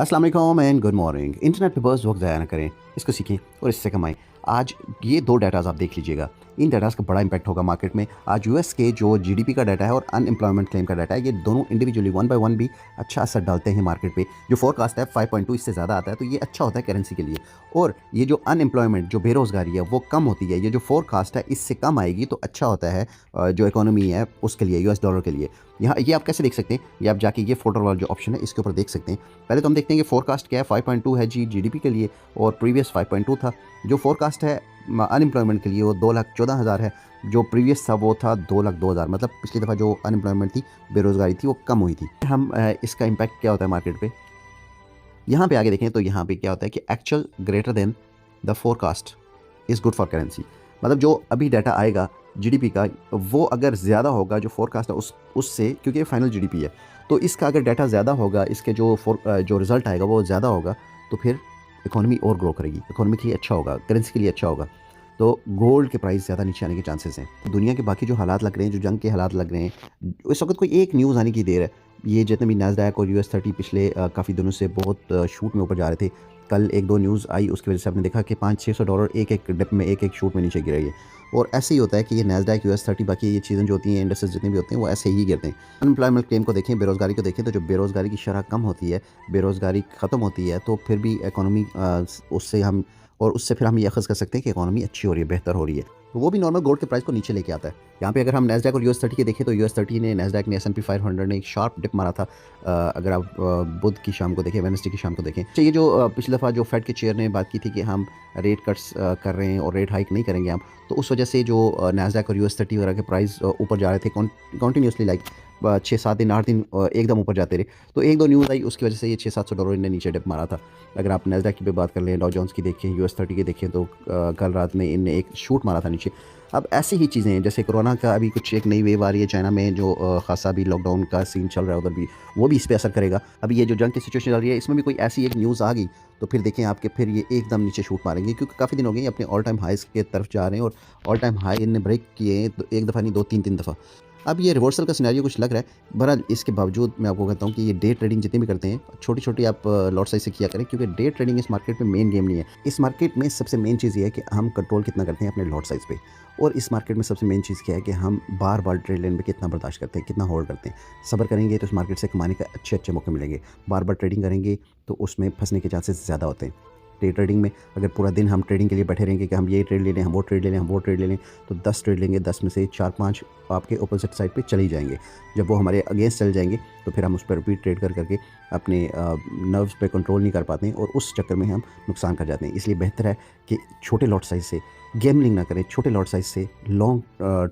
अस्सलाम वालेकुम and good morning. Internet पे बस वक्त ज़ाया ना करें, इसको सीखें और इससे कमाएं। आज ये दो डाटाज आप देख लीजिएगा, इन डाटाज का बड़ा इंपैक्ट होगा मार्केट में। आज यूएस के जो जीडीपी का डाटा है और अनएम्प्लॉयमेंट क्लेम का डाटा है, ये दोनों इंडिविजुअली वन बाय वन भी अच्छा असर डालते हैं मार्केट पे। जो फोरकास्ट है 5.2 इससे ज़्यादा आता है तो ये अच्छा होता है करेंसी के लिए। और ये जो अनएम्प्लॉयमेंट जो बेरोज़गारी है वो कम होती है, ये जो फोरकास्ट है इससे कम आएगी तो अच्छा होता है जो इकोनॉमी है उसके लिए, यूएस डॉलर के लिए। यहाँ ये आप कैसे देख सकते हैं, ये आप जाके ये फोटो वाला जो ऑप्शन है इसके ऊपर देख सकते हैं। पहले तो हम देखते हैं कि फोरकास्ट क्या है। 5.2 है जी जीडीपी के लिए और प्रीवियस 5.2 था। जो फोरकास्ट है अनएम्प्लॉयमेंट के लिए वो 2,14,000 है। जो प्रीवियस था वो था 2,02,000। मतलब पिछली दफ़ा जो अनएम्प्लॉयमेंट थी, बेरोज़गारी थी, वो कम हुई थी। हम इसका इम्पैक्ट क्या होता है मार्केट पे, यहाँ पे आगे देखें तो यहाँ पे क्या होता है कि actual greater than the forecast is good for currency. मतलब जो अभी डाटा आएगा जीडीपी का, वो अगर ज़्यादा होगा जो फोरकास्ट है उससे, क्योंकि ये फाइनल जीडीपी है, तो इसका अगर डाटा ज़्यादा होगा, इसके जो रिज़ल्ट आएगा वो ज़्यादा होगा, तो फिर इकोनॉमी और ग्रो करेगी, इकोनॉमी के लिए अच्छा होगा, करेंसी के लिए अच्छा होगा। तो गोल्ड के प्राइस ज़्यादा नीचे आने के चांसेस हैं। दुनिया के बाकी जो हालात लग रहे हैं, जो जंग के हालात लग रहे हैं, इस वक्त कोई एक न्यूज़ आने की देर है। ये जितने भी नैस्डैक और यूएस 30 पिछले काफ़ी दिनों से बहुत शूट में ऊपर जा रहे थे। कल एक दो न्यूज़ आई, उसकी वजह से आपने देखा कि $500-600 एक एक डिप में, एक एक शूट में नीचे गिरे। और ऐसे ही होता है कि ये नैस्डैक यूएस 30 बाकी ये चीज़ें जो होती हैं, इंडस्ट्रीज जितने भी होते हैं, वो ऐसे ही गिरते हैं। अनएम्प्लॉयमेंट क्लेम को देखें, बेरोज़गारी को देखें, तो जो बेरोज़गारी की शरह कम होती है, बेरोज़गारी ख़त्म होती है, तो फिर भी इकोनॉमी उससे हम और उससे फिर हम ये अख़ज़ कर सकते हैं कि इकोनॉमी अच्छी हो रही है, बेहतर हो रही है। तो वो भी नॉर्मल गोल्ड के प्राइस को नीचे लेके आता है। यहाँ पे अगर हम नैस्डैक और यूएस 30 के देखें तो यूएस 30 ने, नैस्डैक ने, S&P 500 ने एक शार्प डिप मारा था। अगर आप बुध की शाम को देखें, वेडनेसडे की शाम को देखें, तो ये जो पिछली दफ़ा जो फेड के चेयर ने बात की थी कि हम रेट कट्स कर रहे हैं और रेट हाइक नहीं करेंगे हम, तो उस वजह से जो नैस्डैक और यूएस 30 वगैरह के प्राइस ऊपर जा रहे थे कॉन्टीन्यूसली, लाइक 6-7 दिन 8 दिन एकदम ऊपर जाते रहे। तो एक दो न्यूज़ आई, उसकी वजह से ये $600-700 इनने नीचे डिप मारा था। अगर आप नैस्डैक की भी बात कर लें, डॉ जोन्स की देखें, यूएस 30 की देखें, तो कल रात में इनने एक शूट मारा था नीचे। अब ऐसी ही चीज़ें हैं, जैसे कोरोना का अभी कुछ एक नई वेव आ रही है चाइना में, जो ख़ासा भी लॉकडाउन का सीन चल रहा है उधर भी, वो भी इस पे असर करेगा। अभी ये जो जंग की सिचुएशन चल रही है, इसमें भी कोई ऐसी एक न्यूज़ आ गई तो फिर देखें आपके, फिर ये एकदम नीचे शूट मारेंगे, क्योंकि काफ़ी दिन हो गए अपने ऑल टाइम हाइज़ की तरफ जा रहे हैं और ऑल टाइम हाई इनने ब्रेक किए हैं, तो एक दफ़ा नहीं, 2-3 दफ़ा। अब ये रिवर्सल का सिनेरियो कुछ लग रहा है। बहरहाल इसके बावजूद मैं आपको कहता हूँ कि ये डे ट्रेडिंग जितनी भी करते हैं, छोटी-छोटी आप लॉट साइज़ से किया करें, क्योंकि डे ट्रेडिंग इस मार्केट में मेन गेम नहीं है। इस मार्केट में सबसे मेन चीज़ ये है कि हम कंट्रोल कितना करते हैं अपने लॉट साइज़ पे। और इस मार्केट में सबसे मेन चीज़ क्या है कि हम बार-बार ट्रेड लेने में कितना बर्दाश्त करते हैं, कितना होल्ड करते हैं। सब्र करेंगे तो इस मार्केट से कमाने का अच्छे-अच्छे मौके मिलेंगे। बार-बार ट्रेडिंग करेंगे तो उसमें फँसने के चांसेस ज़्यादा होते हैं। डे ट्रेडिंग में अगर पूरा दिन हम ट्रेडिंग के लिए बैठे रहेंगे कि हम ये ट्रेड ले लें, हम वो ट्रेड ले लें, हम वो ट्रेड ले लें, तो 10 ट्रेड लेंगे, 10 में से 4-5 आपके अपोजिट साइड पे चले ही जाएँगे। जब वो हमारे अगेंस्ट चल जाएँगे तो फिर हम उस पर रिपीट ट्रेड कर करके अपने नर्व्स पे कंट्रोल नहीं कर पाते हैं और उस चक्कर में हम नुकसान कर जाते हैं। इसलिए बेहतर है कि छोटे लॉट साइज़ से गैम्बलिंग ना करें, छोटे लॉट साइज़ से लॉन्ग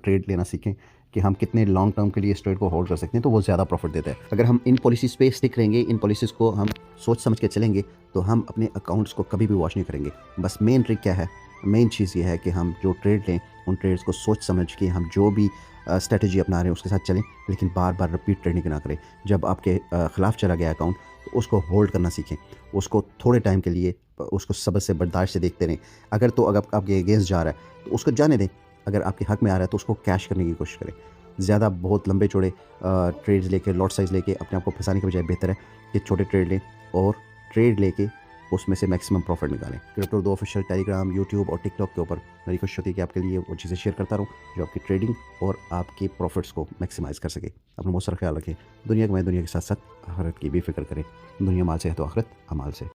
ट्रेड लेना सीखें कि हम कितने लॉन्ग टर्म के लिए इस ट्रेड को होल्ड कर सकते हैं, तो वो ज़्यादा प्रॉफिट देता है। अगर हम इन पॉलिसीज़ पे स्टिक रहेंगे, इन पॉलिसीज़ को हम सोच समझ के चलेंगे, तो हम अपने अकाउंट्स को कभी भी वॉश नहीं करेंगे। बस मेन ट्रिक क्या है, मेन चीज़ ये है कि हम जो ट्रेड लें, उन ट्रेड्स को सोच समझ के हम जो भी स्ट्रैटेजी अपना रहे हैं उसके साथ चलें, लेकिन बार-बार रिपीट ट्रेडिंग ना करें। जब आपके खिलाफ चला गया अकाउंट, तो उसको होल्ड करना सीखें। उसको थोड़े टाइम के लिए उसको सब्र से, बर्दाश्त से देखते रहें। अगर आपके अगेंस्ट जा रहा है, तो उसको जाने दें। अगर आपके हक में आ रहा है, तो उसको कैश करने की कोशिश करें। ज़्यादा बहुत लंबे चौड़े ट्रेड्स लेके, लॉट साइज़ लेके अपने आप को फँसाने के बजाय बेहतर है कि छोटे ट्रेड लें और ट्रेड लेके उसमें से मैक्सिमम प्रॉफिट निकालें। क्रिप्टो 2 ऑफिशियल टेलीग्राम, यूट्यूब और टिकटॉक के ऊपर मेरी कोशिश होती है कि आपके लिए वो चीज़ें शेयर करता रहूँ जो आपकी ट्रेडिंग और आपके प्रॉफिट्स को मैक्सिमाइज़ कर सके। अपना बहुत सारा ख्याल रखें। दुनिया कमाएं, दुनिया के साथ साथ आखिरत की भी फ़िक्र करें। दुनिया माल से है तो आखिरत अमाल से।